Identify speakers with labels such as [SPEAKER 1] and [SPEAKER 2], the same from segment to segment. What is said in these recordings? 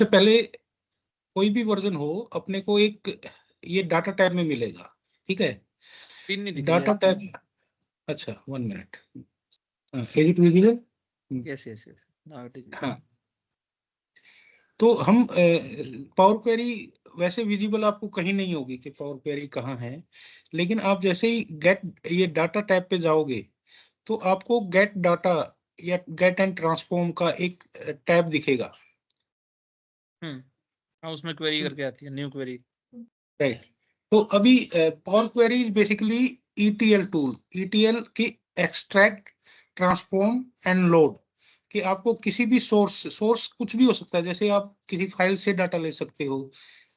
[SPEAKER 1] सबसे पहले कोई भी वर्जन हो अपने को एक ये डाटा टैब में मिलेगा, ठीक है।
[SPEAKER 2] पिन नहीं दिख रही
[SPEAKER 1] डाटा
[SPEAKER 2] है।
[SPEAKER 1] टैब, अच्छा 1 minute, can it visible?
[SPEAKER 2] Yes yes yes, now it is.
[SPEAKER 1] हाँ, तो हम पावर क्वेरी वैसे विजिबल आपको कहीं नहीं होगी कि पावर क्वेरी कहाँ है, लेकिन आप जैसे ही गेट ये डाटा टैब पे जाओगे तो आपको गेट डाटा या गेट एंड ट्रांसफॉर्म का एक टैब दिखेगा।
[SPEAKER 2] हाँ, उसमें क्वेरी करके आती है, न्यू क्वेरी।
[SPEAKER 1] राइट। तो अभी power query is basically ETL tool, ETL की एक्सट्रैक्ट, ट्रांसफॉर्म एंड लोड, कि आपको किसी भी सोर्स कुछ भी हो सकता है, जैसे आप किसी फाइल से डाटा ले सकते हो,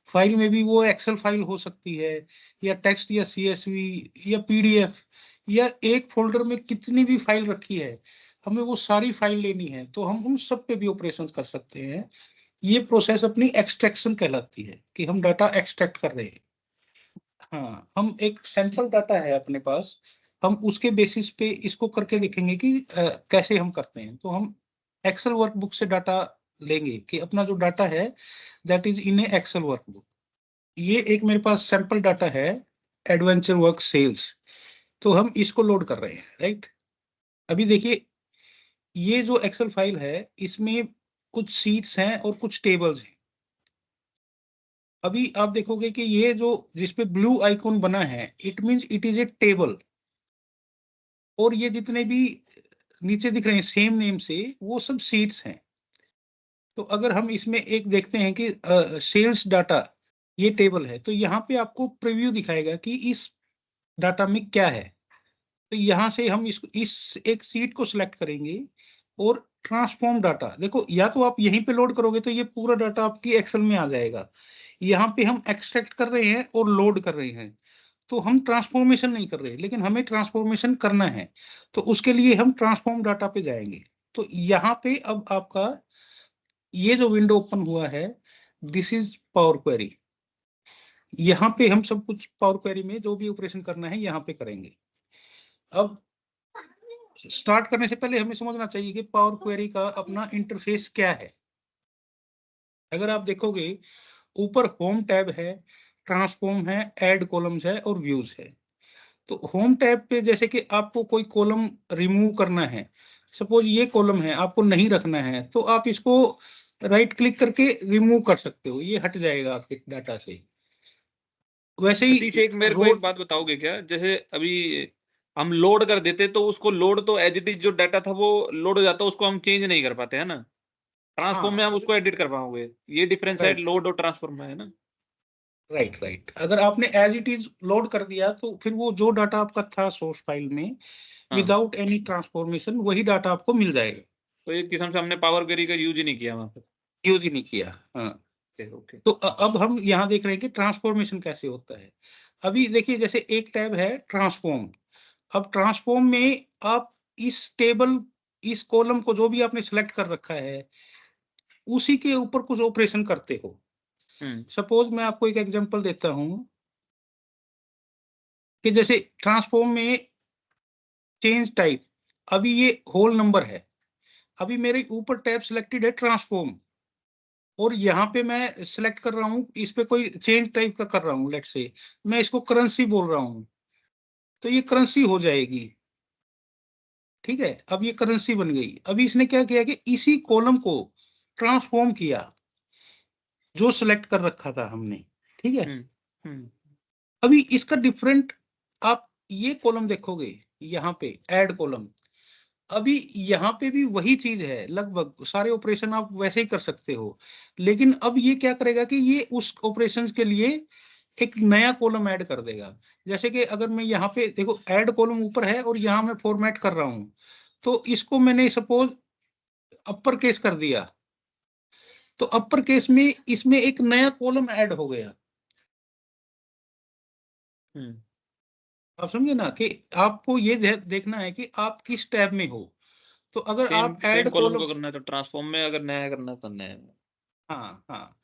[SPEAKER 1] फाइल में भी वो एक्सेल फाइल हो सकती है या टेक्स्ट या सीएसवी या पीडीएफ, या एक फोल्डर में कितनी भी फाइल रखी है, हमें वो सारी फाइल लेनी है तो हम उन सब पे भी ऑपरेशन कर सकते हैं। ये प्रोसेस अपनी एक्सट्रैक्शन कहलाती है कि हम डाटा एक्सट्रैक्ट कर रहे हैं। हाँ, हम एक सैंपल डाटा है अपने पास, हम उसके बेसिस पे इसको करके देखेंगे कि कैसे हम करते हैं। तो हम एक्सेल वर्कबुक से डाटा लेंगे कि अपना जो डाटा है that is in a Excel workbook. ये एक मेरे पास सैंपल डाटा है, एडवेंचर वर्क सेल्स, तो हम इसको लोड कर रहे हैं, राइट। अभी देखिए, ये जो एक्सेल फाइल है इसमें कुछ सीट्स हैं और कुछ टेबल्स हैं। अभी आप देखोगे कि ये जो जिसपे ब्लू आइकॉन बना है it means it is a table, और ये जितने भी नीचे दिख रहे हैं सेम नेम से वो सब सीट्स हैं। तो अगर हम इसमें एक देखते हैं कि सेल्स डाटा ये टेबल है, तो यहाँ पे आपको प्रीव्यू दिखाएगा कि इस डाटा में क्या है। तो यहाँ से हम इस एक सीट को सिलेक्ट करेंगे और ट्रांसफॉर्म डाटा, देखो या तो आप यहीं पे लोड करोगे तो ये पूरा डाटा आपकी एक्सेल में आ जाएगा। यहाँ पे हम एक्सट्रैक्ट कर रहे हैं और लोड कर रहे हैं, तो हम ट्रांसफॉर्मेशन नहीं कर रहे, लेकिन हमें ट्रांसफॉर्मेशन करना है, तो उसके लिए हम ट्रांसफॉर्म डाटा पे जाएंगे। तो यहाँ पे अब आपका ये जो विंडो ओपन हुआ है दिस इज पावर क्वेरी। यहाँ पे हम सब कुछ पावर क्वेरी में जो भी ऑपरेशन करना है यहाँ पे करेंगे। अब स्टार्ट करने से पहले हमें समझना चाहिए कि पावर क्वेरी का अपना इंटरफेस क्या है। अगर आप देखोगे ऊपर होम टैब है, ट्रांसफॉर्म है, ऐड कॉलम्स है और व्यूज है। तो होम टैब पे जैसे कि आपको कोई कॉलम रिमूव करना है, सपोज ये कॉलम है आपको नहीं रखना है, तो आप इसको राइट क्लिक करके रिमूव कर सकते हो, ये हट जाएगा आपके डाटा से। वैसे ही
[SPEAKER 2] सतीश, एक मेरे को एक बात बताओगे क्या? जैसे अभी हम लोड कर देते तो उसको लोड तो एज इट इज जो डाटा था वो लोड हो जाता, उसको हम चेंज नहीं कर पाते है ना। ट्रांसफॉर्म में हम उसको एडिट कर पाओगे, ये डिफरेंस है
[SPEAKER 1] राइट
[SPEAKER 2] लोड और ट्रांसफॉर्म में, है ना।
[SPEAKER 1] राइट राइट, अगर आपने एज इट इज लोड कर दिया तो फिर वो जो डाटा आपका था सोर्स फाइल में
[SPEAKER 2] हाँ,
[SPEAKER 1] विदाउट एनी ट्रांसफॉर्मेशन वही डाटा आपको मिल जाएगा।
[SPEAKER 2] तो एक किस्म से हमने पावर क्वेरी का यूज ही नहीं किया वहां पर।
[SPEAKER 1] यूज ही नहीं किया, हाँ।
[SPEAKER 2] ओके।
[SPEAKER 1] तो अब हम यहाँ देख रहे हैं कि ट्रांसफॉर्मेशन कैसे होता है। अभी देखिए जैसे एक टैब है ट्रांसफॉर्म, अब ट्रांसफॉर्म में आप इस टेबल, इस कॉलम को जो भी आपने सेलेक्ट कर रखा है उसी के ऊपर कुछ ऑपरेशन करते हो। सपोज मैं आपको एक एग्जांपल देता हूं कि जैसे ट्रांसफॉर्म में चेंज टाइप, अभी ये होल नंबर है, अभी मेरे ऊपर टैब सिलेक्टेड है ट्रांसफॉर्म, और यहाँ पे मैं सिलेक्ट कर रहा हूँ, इस पे कोई चेंज टाइप का कर रहा हूँ, लेट्स से मैं इसको करेंसी बोल रहा हूँ, तो ये करेंसी हो जाएगी, ठीक है। अब ये करेंसी बन गई। अभी इसने क्या किया कि इसी कॉलम को ट्रांसफॉर्म किया जो सिलेक्ट कर रखा था हमने, ठीक है। अभी इसका डिफरेंट, आप ये कॉलम देखोगे यहाँ पे ऐड कॉलम, अभी यहाँ पे भी वही चीज है, लगभग सारे ऑपरेशन आप वैसे ही कर सकते हो, लेकिन अब ये क्या करेगा कि ये उस ऑपरेशंस के लिए एक नया कॉलम ऐड कर देगा। जैसे कि अगर मैं यहाँ पे देखो ऐड कॉलम ऊपर है और यहाँ मैं फॉर्मेट कर रहा हूँ, तो इसको मैंने सपोज अपर केस कर दिया, तो अपर केस में इसमें एक नया कॉलम ऐड हो गया। आप समझे ना कि आपको ये देखना है कि आप किस टैब में हो। तो अगर
[SPEAKER 2] सेम
[SPEAKER 1] आप
[SPEAKER 2] सेम
[SPEAKER 1] ऐड
[SPEAKER 2] कॉलम
[SPEAKER 1] कॉलम,
[SPEAKER 2] को करना है तो ट्रांसफॉर्म में, अगर नया करना है तो नया में।
[SPEAKER 1] हाँ हाँ,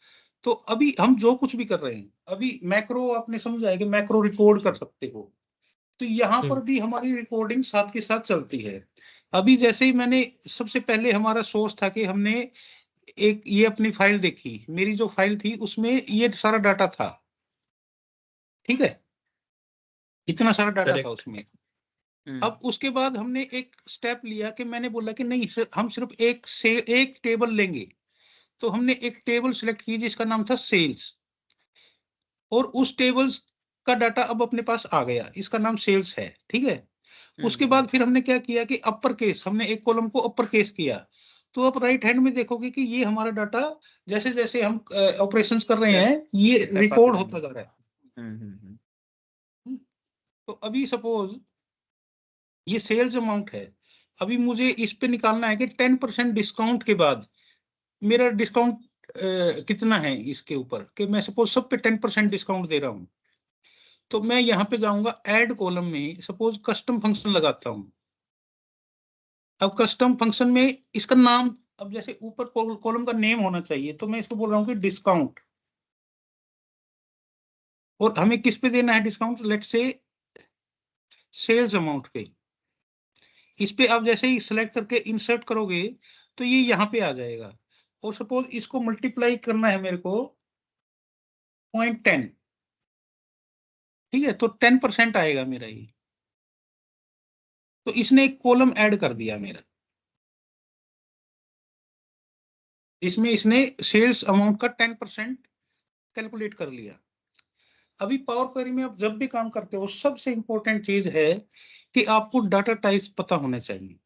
[SPEAKER 1] तो अभी हम जो कुछ भी कर रहे हैं, अभी मैक्रो आपने समझा है कि मैक्रो रिकॉर्ड कर सकते हो, तो यहाँ पर भी हमारी रिकॉर्डिंग साथ के साथ चलती है। अभी जैसे ही मैंने सबसे पहले हमारा सोर्स था कि हमने एक ये अपनी फाइल देखी, मेरी जो फाइल थी उसमें ये सारा डाटा था, ठीक है, इतना सारा डाटा था उसमें। अब उसके बाद हमने एक स्टेप लिया कि मैंने बोला कि नहीं हम सिर्फ एक टेबल लेंगे। तो हमने एक टेबल सिलेक्ट की जिसका नाम था सेल्स, और उस टेबल्स का डाटा अब अपने पास आ गया, इसका नाम सेल्स है, ठीक है। उसके बाद फिर हमने क्या किया कि अपर केस, हमने एक कॉलम को अपर केस किया। तो आप राइट हैंड में देखोगे कि ये हमारा डाटा जैसे जैसे हम ऑपरेशंस कर रहे हैं ये रिकॉर्ड होता जा रहा है। तो अभी सपोज ये सेल्स अमाउंट है, अभी मुझे इस पे निकालना है कि 10% डिस्काउंट के बाद मेरा डिस्काउंट कितना है इसके ऊपर, कि मैं सपोज सब पे 10% डिस्काउंट दे रहा हूं। तो मैं यहाँ पे जाऊंगा ऐड कॉलम में, सपोज कस्टम फंक्शन लगाता हूं। अब कस्टम फंक्शन में इसका नाम, अब जैसे ऊपर कॉलम का नेम होना चाहिए, तो मैं इसको बोल रहा हूँ कि डिस्काउंट, और हमें किस पे देना है discount, let's say sales amount पे। इस पे आप जैसे ही सिलेक्ट करके इंसर्ट करोगे तो ये यहाँ पे आ जाएगा, और सपोज इसको मल्टीप्लाई करना है मेरे को 0.10, ठीक है, तो 10% आएगा मेरा ये। तो इसने एक कॉलम ऐड कर दिया मेरा, इसमें इसने सेल्स अमाउंट का 10% कैलकुलेट कर लिया। अभी पावर क्वेरी में आप जब भी काम करते हो सबसे इंपॉर्टेंट चीज है कि आपको डाटा टाइप्स पता होने चाहिए।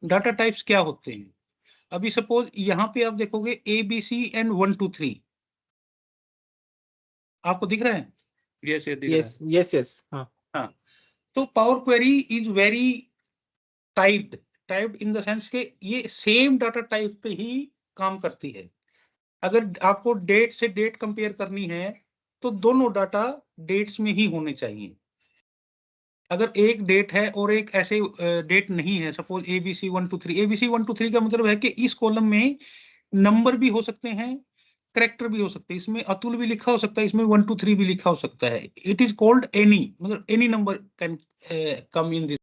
[SPEAKER 1] डाटा टाइप्स क्या होते हैं, अभी सपोज यहाँ पे आप देखोगे ABC एंड 1 2 3, आपको दिख रहा है?
[SPEAKER 2] यस
[SPEAKER 3] यस यस यस, हाँ
[SPEAKER 1] हाँ, तो power query is very typed in the sense के ये सेम डाटा टाइप पे ही काम करती है। अगर आपको डेट से डेट कंपेयर करनी है तो दोनों डाटा डेट्स में ही होने चाहिए। अगर एक डेट है और एक ऐसे डेट नहीं है, सपोज ABC 1 2 3, ABC 1 2 3 का मतलब है कि इस कॉलम में नंबर भी हो सकते हैं, करेक्टर भी हो सकते हैं, इसमें अतुल भी लिखा हो सकता है, इसमें 1 2 3 भी लिखा हो सकता है। इट इज कॉल्ड एनी, मतलब any number can come in this.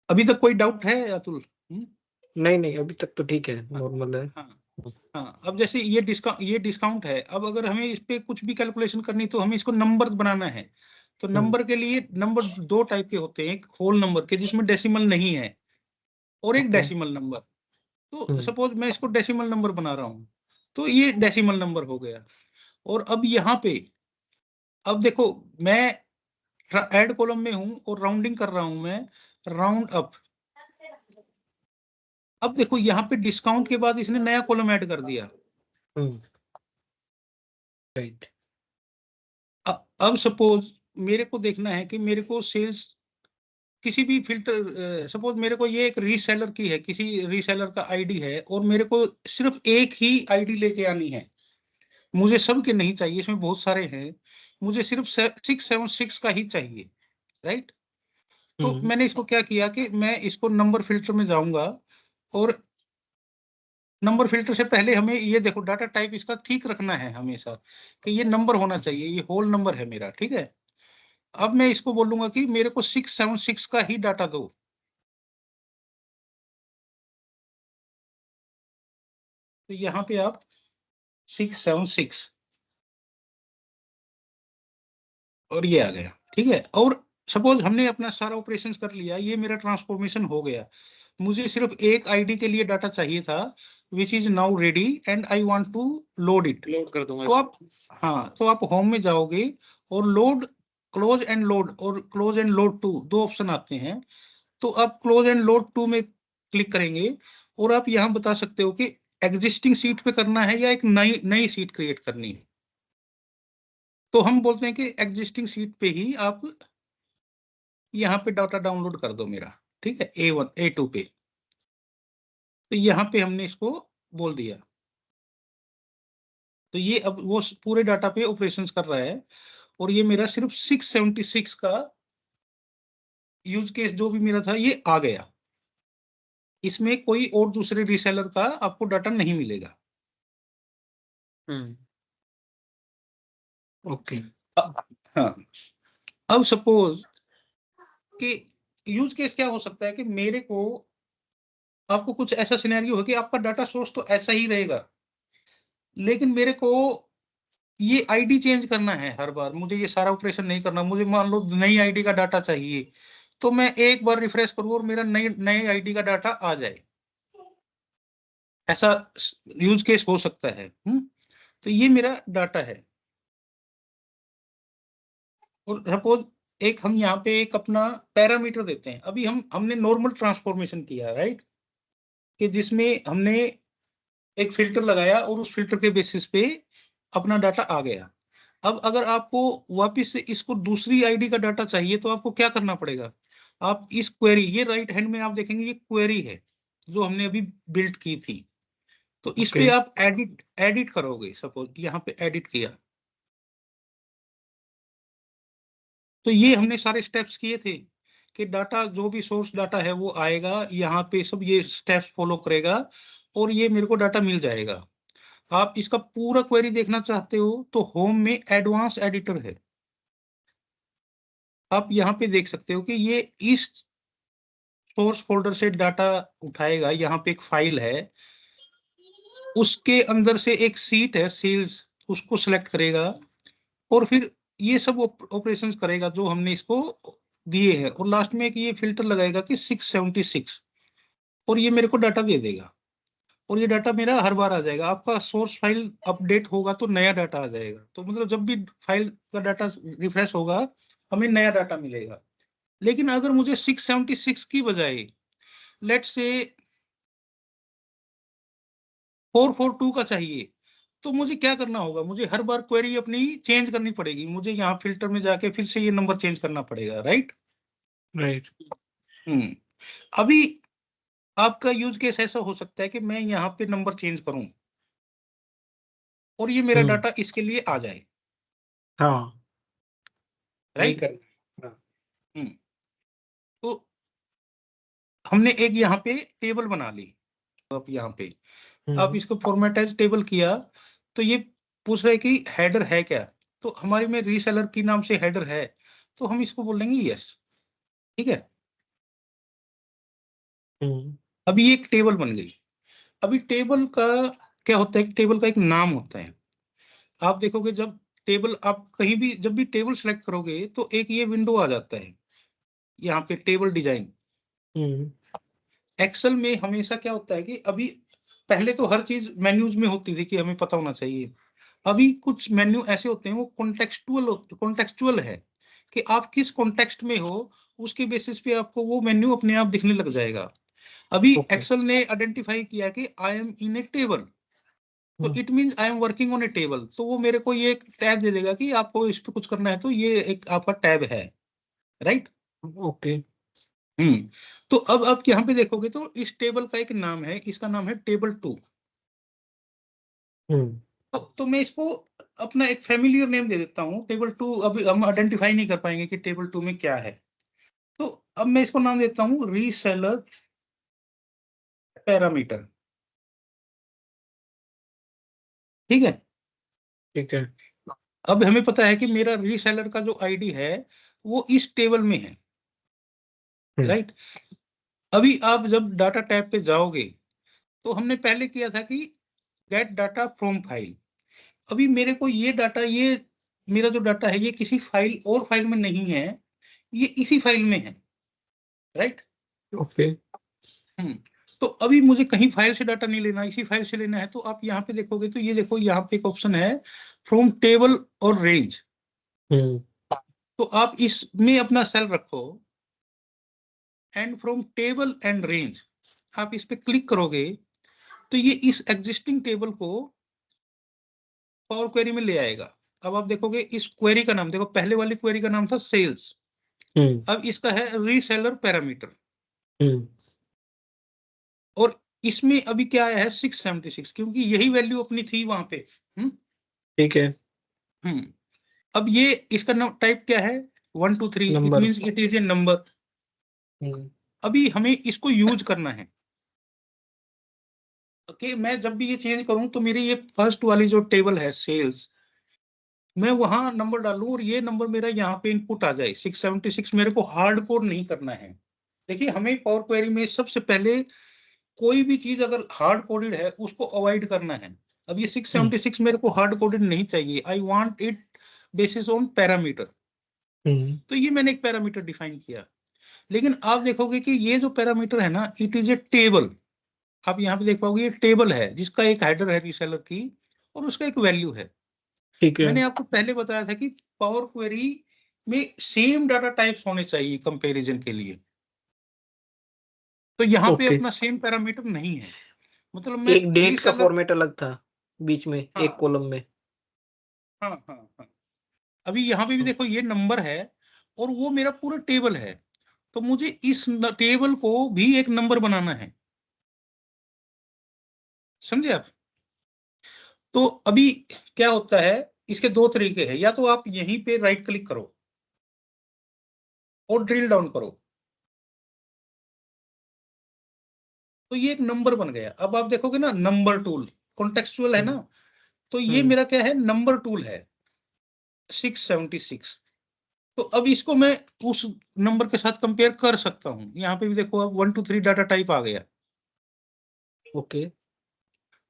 [SPEAKER 1] अभी तक कोई डाउट है अतुल?
[SPEAKER 3] नहीं नहीं, अभी तक तो ठीक है, नॉर्मल है।
[SPEAKER 1] हाँ हाँ, अब जैसे ये डिस्काउंट है, अब अगर हमें इस पे कुछ भी कैलकुलेशन करनी तो हमें इसको नंबर बनाना है। तो नंबर के लिए नंबर दो टाइप के होते हैं, एक होल नंबर के जिसमें डेसिमल नहीं है, और एक डेसिमल नंबर। तो सपोज मैं इसको डेसिमल नंबर बना रहा हूँ, तो ये डेसिमल नंबर हो गया। और अब यहाँ पे अब देखो मैं ऐड कॉलम में हूँ और राउंडिंग कर रहा हूँ मैं, राउंड अप। अब देखो यहाँ पे डिस्काउंट के बाद इसने नया कॉलम ऐड कर दिया।
[SPEAKER 3] राइट,
[SPEAKER 1] अब सपोज मेरे को देखना है कि मेरे को सेल्स किसी भी फिल्टर, सपोज मेरे को ये एक रीसेलर की है, किसी रीसेलर का आईडी है, और मेरे को सिर्फ एक ही आईडी लेके आनी है, मुझे सबके नहीं चाहिए, इसमें बहुत सारे हैं, मुझे सिर्फ 676 का ही चाहिए, राइट। तो मैंने इसको क्या किया कि मैं इसको नंबर फिल्टर में जाऊंगा, और नंबर फिल्टर से पहले हमें ये देखो डाटा टाइप इसका ठीक रखना है हमेशा, कि ये नंबर होना चाहिए, ये होल नंबर है मेरा, ठीक है। अब मैं इसको बोलूंगा कि मेरे को 676 का ही डाटा दो। तो यहाँ पे आप 676, और ये आ गया, ठीक है। और सपोज हमने अपना सारा ऑपरेशन कर लिया, ये मेरा ट्रांसफॉर्मेशन हो गया, मुझे सिर्फ एक आईडी के लिए डाटा चाहिए था, which is now ready and I want to load it.
[SPEAKER 2] Load कर दूंगा
[SPEAKER 1] तो आप, हाँ, तो आप होम में जाओगे और लोड, क्लोज एंड लोड, और क्लोज एंड लोड टू, दो ऑप्शन आते हैं। तो आप क्लोज एंड लोड टू में क्लिक करेंगे, और आप यहाँ बता सकते हो कि एग्जिस्टिंग सीट पे करना है या एक नई नई सीट क्रिएट करनी है। तो हम बोलते हैं कि एग्जिस्टिंग सीट पे ही आप यहाँ पे डाटा डाउनलोड कर दो मेरा, ठीक है, A1 A2 पे। तो यहाँ पे हमने इसको बोल दिया, तो ये अब वो पूरे डाटा पे ऑपरेशंस कर रहा है, और ये मेरा सिर्फ 676 का यूज केस जो भी मेरा था ये आ गया। इसमें कोई और दूसरे रीसेलर का आपको डाटा नहीं मिलेगा।
[SPEAKER 3] ओके,
[SPEAKER 1] हाँ, अब सपोज कि यूज केस क्या हो सकता है कि मेरे को आपको कुछ ऐसा सिनेरियो है कि आपका डाटा सोर्स तो ऐसा ही रहेगा, लेकिन मेरे को ये आईडी चेंज करना है हर बार, मुझे ये सारा ऑपरेशन नहीं करना। मुझे मान लो नई आईडी का डाटा चाहिए, तो मैं एक बार रिफ्रेश करूँ और मेरा नए आईडी का डाटा आ जाए, ऐसा यूज केस हो सकता है। तो ये मेरा डाटा है। और सपोज एक हम यहाँ पे एक अपना पैरामीटर देते हैं। अभी हमने नॉर्मल ट्रांसफॉर्मेशन किया, राइट, कि जिसमें हमने एक फिल्टर लगाया और उस फिल्टर के बेसिस पे अपना डाटा आ गया। अब अगर आपको वापस से इसको दूसरी आईडी का डाटा चाहिए, तो आपको क्या करना पड़ेगा? आप इस क्वेरी, ये राइट हैंड में आप देखेंगे ये क्वेरी है जो हमने अभी बिल्ड की थी, तो इस पे
[SPEAKER 3] Okay.
[SPEAKER 1] आप एडिट करोगे। सपोज यहाँ पे एडिट किया, तो ये हमने सारे स्टेप्स किए थे कि डाटा जो भी सोर्स डाटा है वो आएगा, यहाँ पे सब ये स्टेप्स फॉलो करेगा और ये मेरे को डाटा मिल जाएगा। आप इसका पूरा क्वेरी देखना चाहते हो तो होम में एडवांस एडिटर है, आप यहाँ पे देख सकते हो कि ये इस सोर्स फोल्डर से डाटा उठाएगा। यहाँ पे एक फाइल है, उसके अंदर से एक सीट है सेल्स, उसको सिलेक्ट करेगा और फिर ये सब ऑपरेशंस करेगा जो हमने इसको दिए हैं, और लास्ट में एक ये फिल्टर लगाएगा कि 676, और ये मेरे को डाटा दे देगा। और ये डाटा मेरा हर बार आ जाएगा। आपका सोर्स फाइल अपडेट होगा तो नया डाटा आ जाएगा। तो मतलब जब भी फाइल का डाटा रिफ्रेश होगा हमें नया डाटा मिलेगा। लेकिन अगर मुझे 676 की बजाय लेट्स से 442 का चाहिए, तो मुझे क्या करना होगा? मुझे हर बार क्वेरी अपनी चेंज करनी पड़ेगी। मुझे यहाँ फिल्टर में जाके फिर से ये नंबर चेंज करना पड़ेगा, राइट?
[SPEAKER 3] Right.
[SPEAKER 1] अभी आपका यूज केस ऐसा हो सकता है कि मैं यहाँ पे नंबर चेंज करूं और ये मेरा डाटा इसके लिए आ जाए,
[SPEAKER 3] हाँ, नहीं
[SPEAKER 1] राइट?
[SPEAKER 3] करना।
[SPEAKER 1] तो हमने एक यहाँ पे टेबल बना ली। अब यहाँ पे आप इसको फॉर्मेट एज टेबल किया, तो ये पूछ रहे कि हेडर है क्या? तो हमारे में रीसेलर की नाम से हेडर है, तो हम इसको बोल देंगे यस, ठीक है। अभी ये एक टेबल बन गई। अभी टेबल का क्या होता है? टेबल का एक नाम होता है। आप देखोगे जब टेबल, आप कहीं भी जब भी टेबल सेलेक्ट करोगे तो एक ये विंडो आ जाता है यहाँ पे, टेबल डिजाइन। एक्सेल में हमेशा क्या होता है कि अभी पहले तो हर चीज मेन्यूज में होती थी कि हमें पता होना चाहिए। अभी कुछ मेन्यू ऐसे होते हैं वो कॉन्टेक्सचुअल है कि आप किस कॉन्टेक्स्ट में हो, उसके बेसिस पे आपको वो मेन्यू अपने आप दिखने लग जाएगा। अभी
[SPEAKER 3] Okay.
[SPEAKER 1] एक्सेल ने आइडेंटिफाई किया कि I am in a table, तो it means I am working on a table, तो वो मेरे को ये एक टैब दे देगा कि आपको इस पे कुछ करना है, तो ये एक आपका टैब है, राइट?
[SPEAKER 3] Okay.
[SPEAKER 1] तो अब आप यहाँ पे देखोगे तो इस टेबल का एक नाम है, इसका नाम है टेबल 2। तो मैं इसको अपना एक फैमिलियर नेम दे देता हूँ टेबल 2। अभी हम आइडेंटिफाई नहीं कर पाएंगे कि टेबल 2 में क्या है, तो अब मैं इसको नाम देता हूँ रीसेलर पैरामीटर, ठीक है।
[SPEAKER 3] ठीक है।
[SPEAKER 1] अब हमें पता है कि मेरा रीसेलर का जो आईडी है वो इस टेबल में है, राइट? अभी आप जब डाटा टैब पे जाओगे तो हमने पहले किया था कि गेट डाटा फ्रॉम फाइल। अभी मेरे को ये डाटा, ये मेरा जो डाटा है ये किसी फाइल और फाइल में नहीं है, ये इसी फाइल में है, राइट?
[SPEAKER 3] Okay.
[SPEAKER 1] तो अभी मुझे कहीं फाइल से डाटा नहीं लेना, इसी फाइल से लेना है। तो आप यहाँ पे देखोगे तो ये देखो, यहाँ पे एक ऑप्शन है फ्रॉम टेबल और रेंज। तो आप इसमें अपना सेल रखो and from table and range, आप इस पे क्लिक करोगे तो ये इस एग्जिस्टिंग टेबल को पावर क्वेरी में ले आएगा। अब आप देखोगे इस क्वेरी का नाम देखो, पहले वाली क्वेरी का नाम था सेल्स, अब इसका है रीसेलर पैरामीटर। और इसमें अभी क्या आया है 676, क्योंकि यही वैल्यू अपनी थी वहां पे।
[SPEAKER 3] ठीक है।
[SPEAKER 1] अब ये इसका टाइप क्या है? 1 2 3, it
[SPEAKER 3] number.
[SPEAKER 1] Means it is a number. अभी हमें इसको यूज करना है। ओके, मैं जब भी ये चेंज करूं तो मेरी ये फर्स्ट वाली जो टेबल है सेल्स, मैं वहां नंबर डालूं और ये नंबर मेरा यहाँ पे इनपुट आ जाए 676। मेरे को हार्ड कोड नहीं करना है। देखिए, हमें पावर क्वेरी में सबसे पहले कोई भी चीज अगर हार्ड कोडेड है उसको अवॉइड करना है। अब ये 676 मेरे को हार्ड कोडेड नहीं चाहिए, I want it basis on parameter. तो ये मैंने एक पैरामीटर डिफाइन किया। लेकिन आप देखोगे कि ये जो पैरामीटर है ना, इट इज ए टेबल। आप यहाँ पे देख पाओगे ये टेबल है जिसका एक हेडर है रीसेलर की और उसका एक वैल्यू है।
[SPEAKER 3] ठीक है।
[SPEAKER 1] मैंने आपको पहले बताया था कि पावर क्वेरी में सेम डाटा टाइप्स होने चाहिए कंपैरिजन के लिए। तो यहाँ पे
[SPEAKER 3] ओके।
[SPEAKER 1] अपना सेम पैरामीटर नहीं है, मतलब मैं
[SPEAKER 3] एक डेट का
[SPEAKER 1] रीसेलर।
[SPEAKER 3] फॉर्मेट अलग था बीच में,
[SPEAKER 1] हाँ
[SPEAKER 3] एक कॉलम में।
[SPEAKER 1] हाँ हाँ हाँ। अभी यहाँ पे भी देखो ये नंबर है और वो मेरा पूरा टेबल है, तो मुझे इस टेबल को भी एक नंबर बनाना है। समझे आप? तो अभी क्या होता है, इसके दो तरीके हैं। या तो आप यहीं पे राइट क्लिक करो और ड्रिल डाउन करो, तो ये एक नंबर बन गया। अब आप देखोगे ना नंबर टूल कॉन्टेक्सुअल है ना, तो ये मेरा क्या है, नंबर टूल है 676। तो अब इसको मैं उस नंबर के साथ कंपेयर कर सकता हूं। यहाँ पे भी देखो अब 1 2 3 डाटा टाइप आ गया।
[SPEAKER 3] ओके।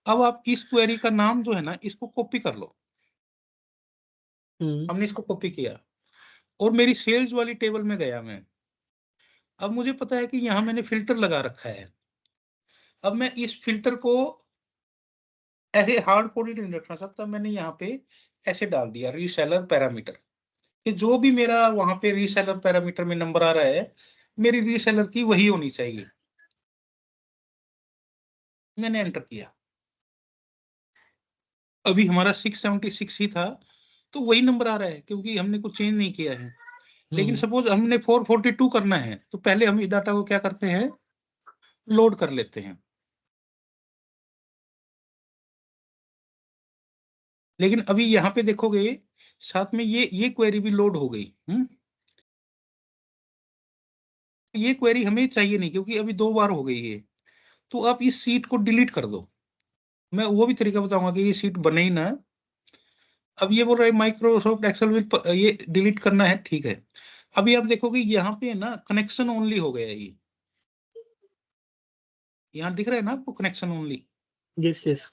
[SPEAKER 1] अब आप इस क्वेरी का नाम जो है ना, इसको कॉपी कर लो।
[SPEAKER 3] हम्म।
[SPEAKER 1] हमने इसको कॉपी किया और मेरी सेल्स वाली टेबल में गया मैं। अब मुझे पता है कि यहाँ मैंने फिल्टर लगा रखा है। अब मैं इस फिल्टर को ऐसे हार्ड कोडेड नहीं रखना चाहता, मैंने यहाँ पे ऐसे डाल दिया रीसेलर पैरामीटर, कि जो भी मेरा वहां पे रीसेलर पैरामीटर में नंबर आ रहा है, मेरी रीसेलर की वही होनी चाहिए। मैंने एंटर किया, अभी हमारा 676 ही था, तो वही नंबर आ रहा है क्योंकि हमने कुछ चेंज नहीं किया है। लेकिन सपोज हमने 442 करना है, तो पहले हम इस डाटा को क्या करते हैं, लोड कर लेते हैं। लेकिन अभी यहाँ पे देखोगे साथ में ये क्वेरी भी लोड हो गई। ये क्वेरी हमें चाहिए नहीं क्योंकि अभी 2 बार हो गई है, तो आप इस सीट को डिलीट कर दो। मैं वो भी तरीका बताऊंगा कि ये सीट बने ही ना। अब ये बोल रहा है माइक्रोसॉफ्ट एक्सेल विल ये डिलीट करना है, ठीक है। अभी आप देखोगे यहाँ पे ना कनेक्शन ओनली हो गया ये, यहाँ दिख रहा है ना आपको कनेक्शन ओनली।
[SPEAKER 3] Yes yes.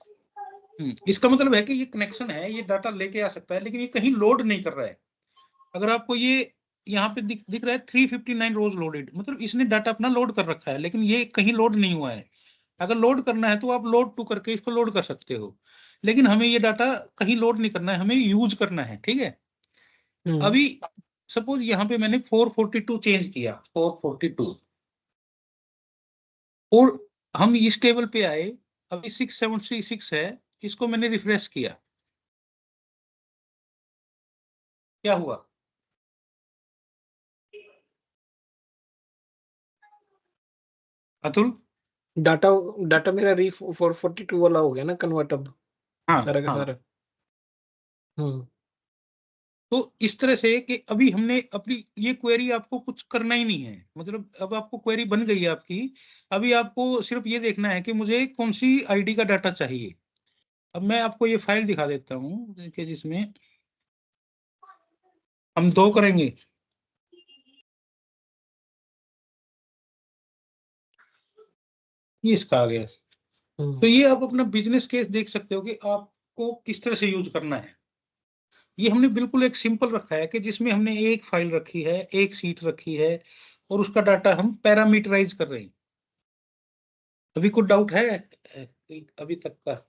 [SPEAKER 1] इसका मतलब है कि ये कनेक्शन है, ये डाटा लेके आ सकता है, लेकिन ये कहीं लोड नहीं कर रहा है। अगर आपको ये यहाँ पे दिख रहा है 359 रोज लोडेड, मतलब इसने डाटा अपना लोड कर रखा है, लेकिन ये कहीं लोड नहीं हुआ है। अगर लोड करना है तो आप लोड टू करके इसको लोड कर सकते हो, लेकिन हमें ये डाटा कहीं लोड नहीं करना है, हमें यूज करना है, ठीक है। अभी सपोज यहाँ पे मैंने 442 चेंज किया, 442, और हम इस टेबल पे आए, अभी 676 है, इसको मैंने रिफ्रेश किया, क्या हुआ? अतुल?
[SPEAKER 3] डाटा डाटा मेरा री 442 वाला हो गया ना कन्वर्ट अब,
[SPEAKER 1] हाँ
[SPEAKER 3] सारा का
[SPEAKER 1] हाँ।
[SPEAKER 3] सारा।
[SPEAKER 1] तो इस तरह से कि अभी हमने अपनी ये क्वेरी, आपको कुछ करना ही नहीं है, मतलब अब आपको क्वेरी बन गई है आपकी। अभी आपको सिर्फ ये देखना है कि मुझे कौन सी आईडी का डाटा चाहिए। अब मैं आपको ये फाइल दिखा देता हूँ देखिए, जिसमें हम 2 करेंगे। ये इसका आ गया। तो ये आप अपना बिजनेस केस देख सकते हो कि आपको किस तरह से यूज करना है। ये हमने बिल्कुल एक सिंपल रखा है कि जिसमें हमने एक फाइल रखी है, एक सीट रखी है, और उसका डाटा हम पैरामीटराइज कर रहे हैं। अभी कुछ डाउट है अभी तक का?